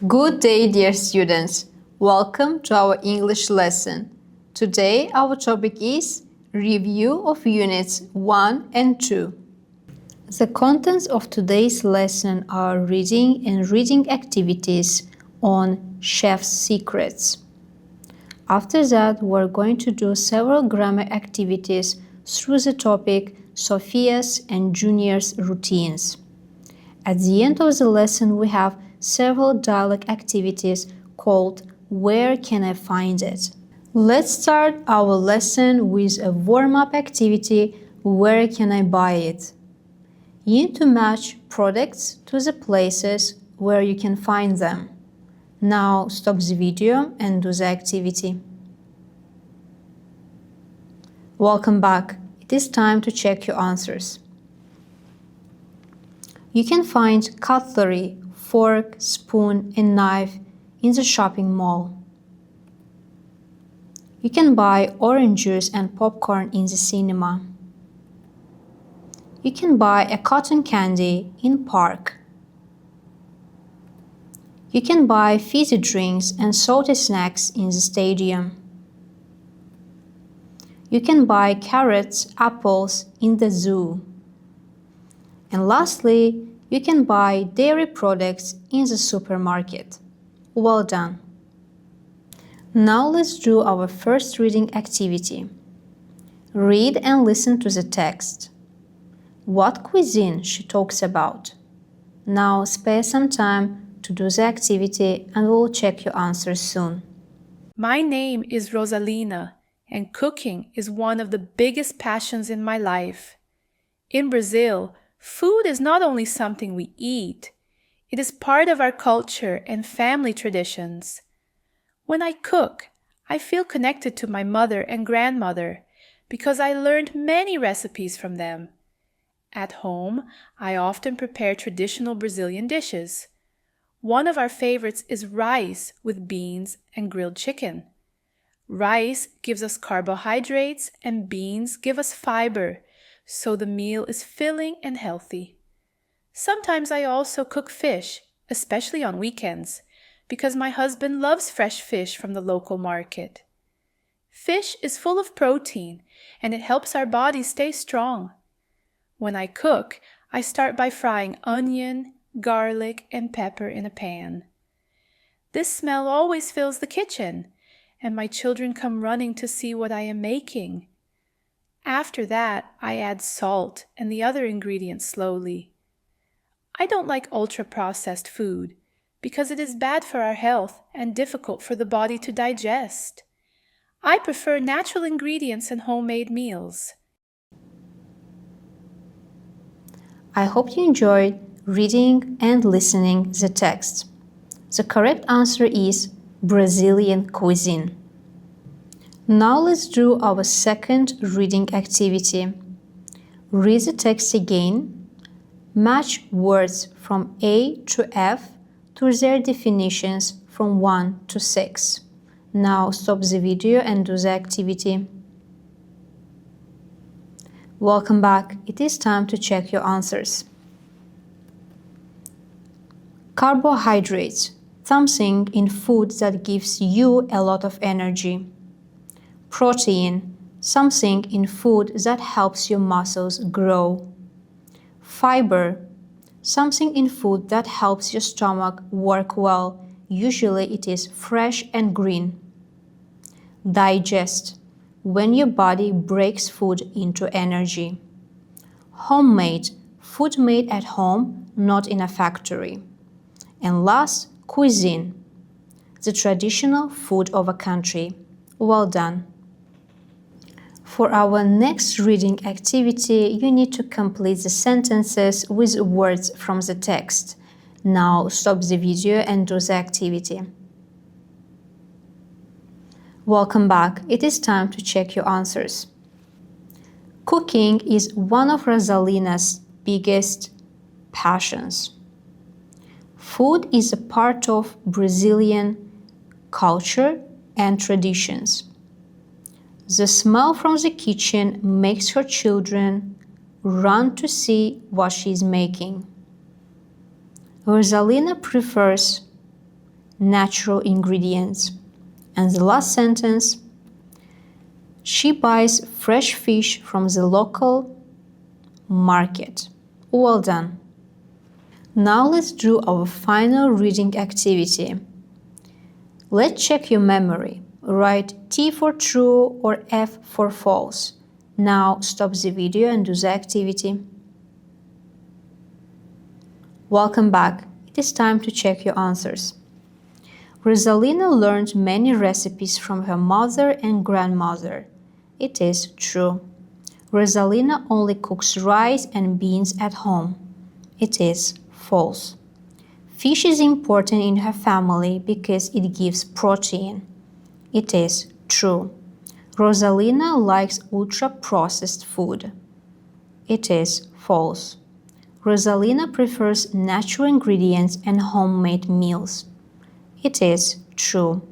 Good day, dear students. Welcome to our English lesson. Today, our topic is Review of Units 1 and 2. The contents of today's lesson are reading and reading activities on chef's secrets. After that, we're going to do several grammar activities through the topic Sophia's and Junior's routines. At the end of the lesson, we have several dialogue activities called Where Can I Find It? Let's start our lesson with a warm-up activity, Where Can I Buy It? You need to match products to the places where you can find them. Now stop the video and do the activity. Welcome back. It is time to check your answers. You can find cutlery, fork, spoon, and knife in the shopping mall. You can buy orange juice and popcorn in the cinema. You can buy a cotton candy in park. You can buy fizzy drinks and salty snacks in the stadium. You can buy carrots, apples in the zoo. And lastly, you can buy dairy products in the supermarket. Well done! Now let's do our first reading activity. Read and listen to the text. What cuisine she talks about? Now spare some time to do the activity and we'll check your answers soon. My name is Rosalina, and cooking is one of the biggest passions in my life. In Brazil, food is not only something we eat, it is part of our culture and family traditions. When I cook, I feel connected to my mother and grandmother because I learned many recipes from them. At home, I often prepare traditional Brazilian dishes. One of our favorites is rice with beans and grilled chicken. Rice gives us carbohydrates and beans give us fiber, so the meal is filling and healthy. Sometimes I also cook fish, especially on weekends, because my husband loves fresh fish from the local market. Fish is full of protein, and it helps our bodies stay strong. When I cook, I start by frying onion, garlic, and pepper in a pan. This smell always fills the kitchen, and my children come running to see what I am making. After that, I add salt and the other ingredients slowly. I don't like ultra-processed food because it is bad for our health and difficult for the body to digest. I prefer natural ingredients and homemade meals. I hope you enjoyed reading and listening the text. The correct answer is Brazilian cuisine. Now let's do our second reading activity. Read the text again. Match words from A to F to their definitions from 1 to 6. Now stop the video and do the activity. Welcome back. It is time to check your answers. Carbohydrates, something in food that gives you a lot of energy. Protein, something in food that helps your muscles grow. Fiber, something in food that helps your stomach work well. Usually it is fresh and green. Digest, when your body breaks food into energy. Homemade, food made at home, not in a factory. And last, cuisine, the traditional food of a country. Well done! For our next reading activity, you need to complete the sentences with words from the text. Now stop the video and do the activity. Welcome back. It is time to check your answers. Cooking is one of Rosalina's biggest passions. Food is a part of Brazilian culture and traditions. The smell from the kitchen makes her children run to see what she is making. Rosalina prefers natural ingredients. And the last sentence, she buys fresh fish from the local market. Well done. Now let's do our final reading activity. Let's check your memory. Write T for true or F for false. Now stop the video and do the activity. Welcome back. It is time to check your answers. Rosalina learned many recipes from her mother and grandmother. It is true. Rosalina only cooks rice and beans at home. It is false. Fish is important in her family because it gives protein. It is true. Rosalina likes ultra-processed food. It is false. Rosalina prefers natural ingredients and homemade meals. It is true.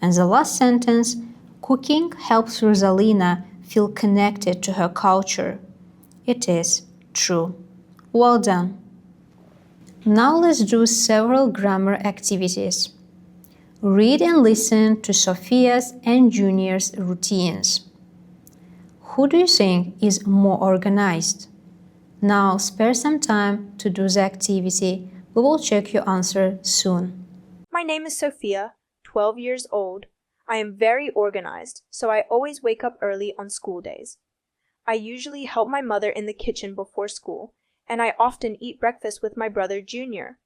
And the last sentence, cooking helps Rosalina feel connected to her culture. It is true. Well done. Now let's do several grammar activities. Read and listen to Sophia's and Junior's routines. Who do you think is more organized? Now spare some time to do the activity. We will check your answer soon. My name is Sophia, 12 years old. I am very organized, so I always wake up early on school days. I usually help my mother in the kitchen before school, and I often eat breakfast with my brother Junior.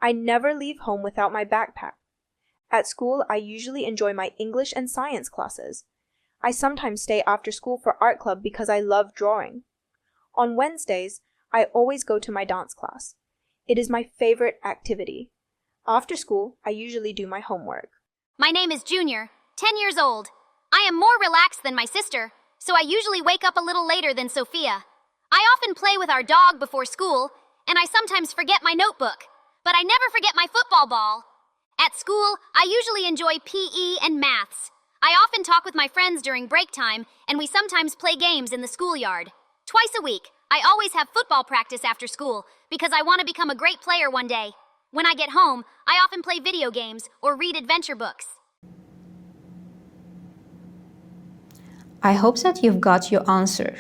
I never leave home without my backpack. At school, I usually enjoy my English and science classes. I sometimes stay after school for art club because I love drawing. On Wednesdays, I always go to my dance class. It is my favorite activity. After school, I usually do my homework. My name is Junior, 10 years old. I am more relaxed than my sister, so I usually wake up a little later than Sophia. I often play with our dog before school, and I sometimes forget my notebook, but I never forget my football ball. At school, I usually enjoy PE and maths. I often talk with my friends during break time, and we sometimes play games in the schoolyard. Twice a week, I always have football practice after school because I want to become a great player one day. When I get home, I often play video games or read adventure books. I hope that you've got your answer.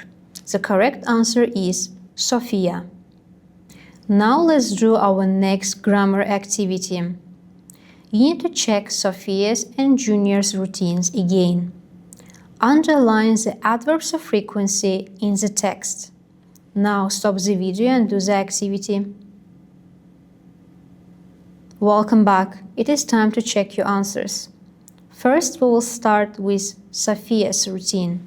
The correct answer is Sophia. Now let's do our next grammar activity. You need to check Sophia's and Junior's routines again. Underline the adverbs of frequency in the text. Now stop the video and do the activity. Welcome back. It is time to check your answers. First, we will start with Sophia's routine.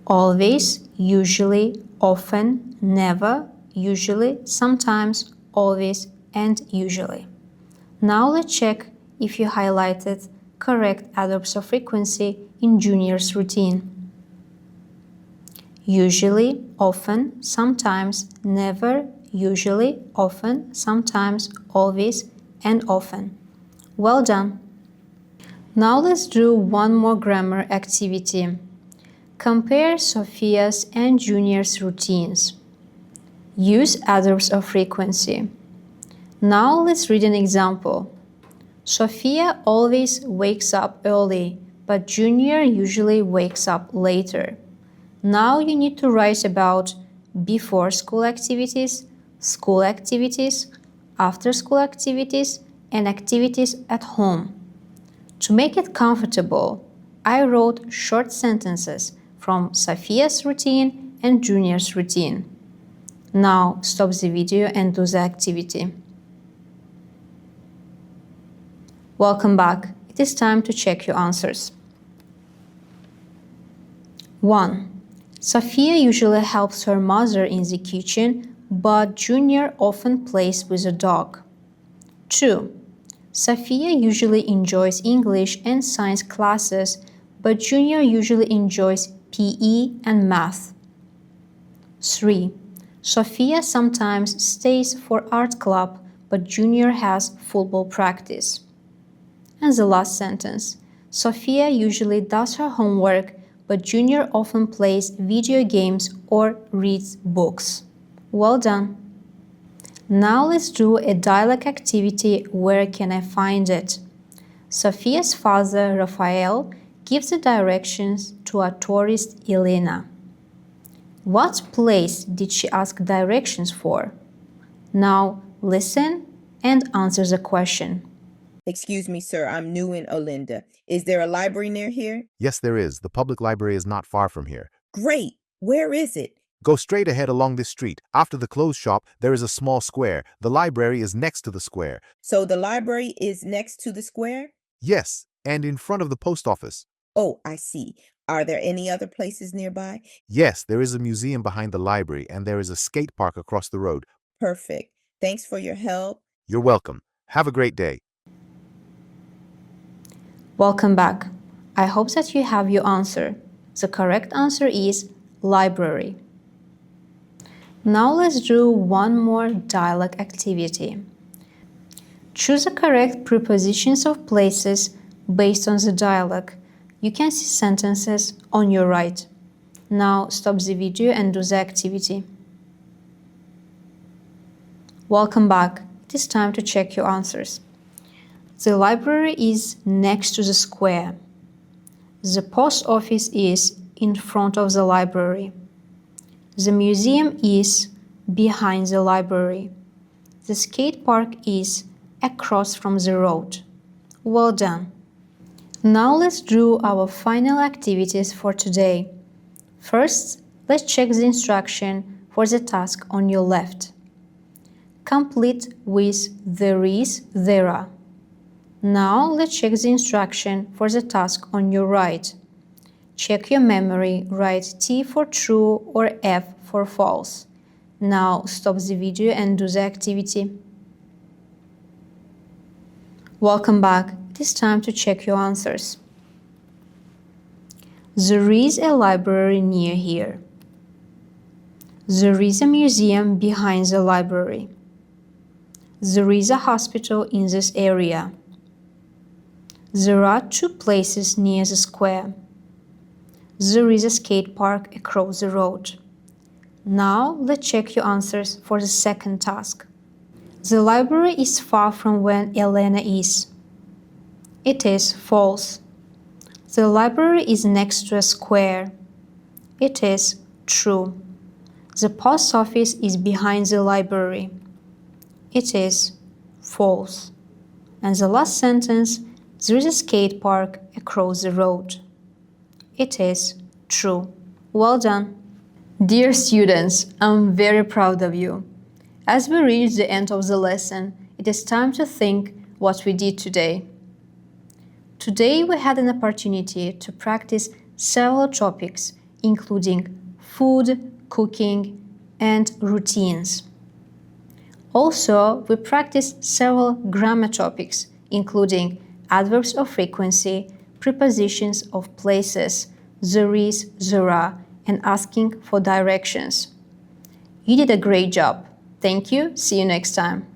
Always, usually, often, never, usually, sometimes, always, and usually. Now let's check if you highlighted correct adverbs of frequency in Junior's routine. Usually, often, sometimes, never, usually, often, sometimes, always, and often. Well done. Now let's do one more grammar activity. Compare Sophia's and Junior's routines. Use adverbs of frequency. Now let's read an example. Sophia always wakes up early, but Junior usually wakes up later. Now you need to write about before school activities, after school activities, and activities at home. To make it comfortable, I wrote short sentences from Sophia's routine and Junior's routine. Now stop the video and do the activity. Welcome back. It is time to check your answers. 1. Sophia usually helps her mother in the kitchen, but Junior often plays with a dog. 2. Sophia usually enjoys English and science classes, but Junior usually enjoys PE and math. 3. Sophia sometimes stays for art club, but Junior has football practice. And the last sentence. Sophia usually does her homework, but Junior often plays video games or reads books. Well done. Now let's do a dialogue activity. Where can I find it? Sophia's father, Raphael, gives the directions to our tourist, Elena. What place did she ask directions for? Now listen and answer the question. Excuse me, sir, I'm new in Olinda. Is there a library near here? Yes, there is. The public library is not far from here. Great. Where is it? Go straight ahead along this street. After the clothes shop, there is a small square. The library is next to the square. So the library is next to the square? Yes, and in front of the post office. Oh, I see. Are there any other places nearby? Yes, there is a museum behind the library, and there is a skate park across the road. Perfect. Thanks for your help. You're welcome. Have a great day. Welcome back. I hope that you have your answer. The correct answer is library. Now let's do one more dialogue activity. Choose the correct prepositions of places based on the dialogue. You can see sentences on your right. Now stop the video and do the activity. Welcome back. It is time to check your answers. The library is next to the square. The post office is in front of the library. The museum is behind the library. The skate park is across from the road. Well done. Now let's do our final activities for today. First, let's check the instruction for the task on your left. Complete with there is, there are. Now let's check the instruction for the task on your right. Check your memory, write T for true or F for false. Now stop the video and do the activity. Welcome back. It is time to check your answers. There is a library near here. There is a museum behind the library. There is a hospital in this area. There are two places near the square. There is a skate park across the road. Now let's check your answers for the second task. The library is far from where Elena is. It is false. The library is next to a square. It is true. The post office is behind the library. It is false. And the last sentence, there is a skate park across the road. It is true. Well done. Dear students, I'm very proud of you. As we reach the end of the lesson, it is time to think what we did today. Today we had an opportunity to practice several topics, including food, cooking, and routines. Also, we practiced several grammar topics, including adverbs of frequency, prepositions of places, there is, there are, and asking for directions. You did a great job. Thank you. See you next time.